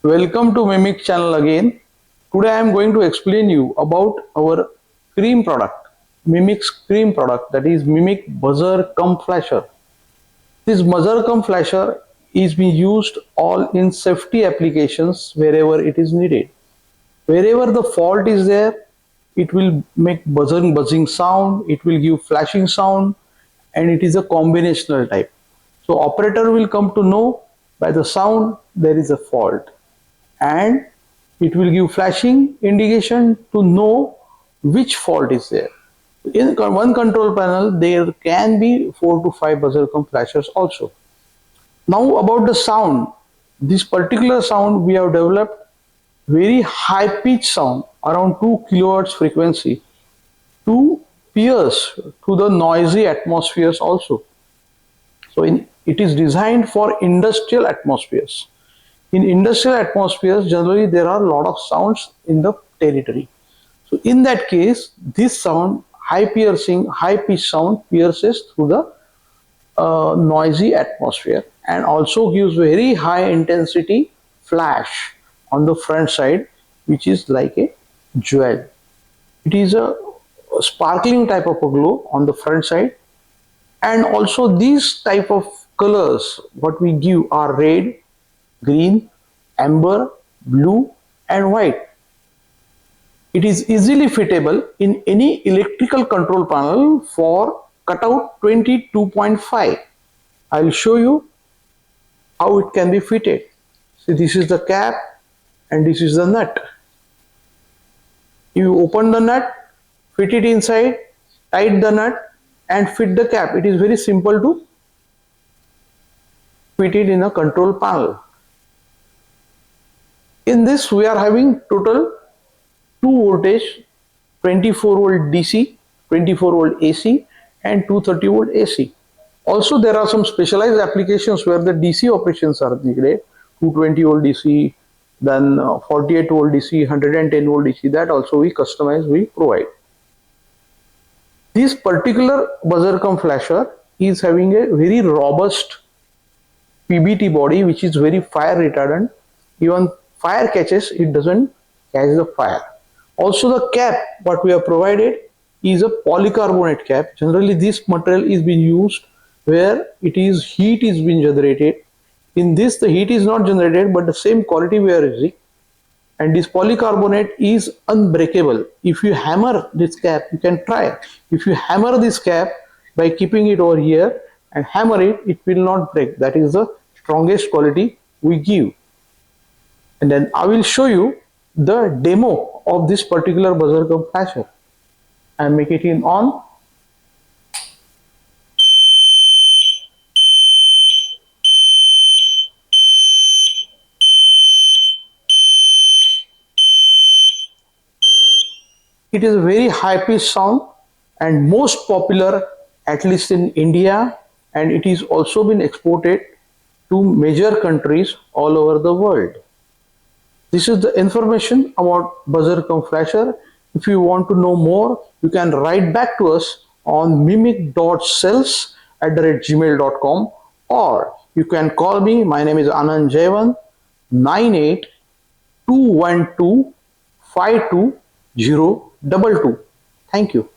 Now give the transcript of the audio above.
Welcome to Mimic channel again. Today I am going to explain you about our cream product, Mimic's cream product, that is Mimic buzzer cum flasher. This buzzer cum flasher is being used all in safety applications wherever it is needed. Wherever the fault is there, it will make buzzing sound, it will give flashing sound, and it is a combinational type. So operator will come to know by the sound there is a fault, and it will give flashing indication to know which fault is there. In one control panel there can be 4 to 5 buzzer cum flashers also. Now about the sound, this particular sound we have developed very high pitch sound around 2 kilohertz frequency to pierce to the noisy atmospheres also. So it is designed for industrial atmospheres. In industrial atmospheres, generally there are a lot of sounds in the territory. So in that case, this sound, high pitch sound pierces through the noisy atmosphere and also gives very high intensity flash on the front side, which is like a jewel. It is a sparkling type of a glow on the front side, and also these type of colors what we give are red, green, amber, blue and white. It is easily fittable in any electrical control panel for cutout 22.5. I will show you how it can be fitted. See, this is the cap and this is the nut. You open the nut, fit it inside, tight the nut and fit the cap. It is very simple to fit it in a control panel. In this we are having total 2 voltage, 24 volt DC, 24 volt AC and 230 volt AC. Also there are some specialized applications where the DC operations are needed, 220 volt DC, then 48 volt DC, 110 volt DC, that also we customize, we provide. This particular buzzer cum flasher is having a very robust PBT body which is very fire retardant. Even fire catches, it doesn't catch the fire. Also the cap what we have provided is a polycarbonate cap. Generally this material is being used where heat is being generated. In this the heat is not generated but the same quality we are using, and this polycarbonate is unbreakable. If you hammer this cap, you can try. If you hammer this cap by keeping it over here and hammer it, it will not break. That is the strongest quality we give. And then I will show you the demo of this particular buzzer cum flasher. I make it in on. It is a very high pitched sound and most popular at least in India, and it is also been exported to major countries all over the world. This is the information about buzzer cum flasher. If you want to know more, you can write back to us on mimic.sales@gmail.com, or you can call me. My name is Anand Jaivan, 9821252022. Thank you.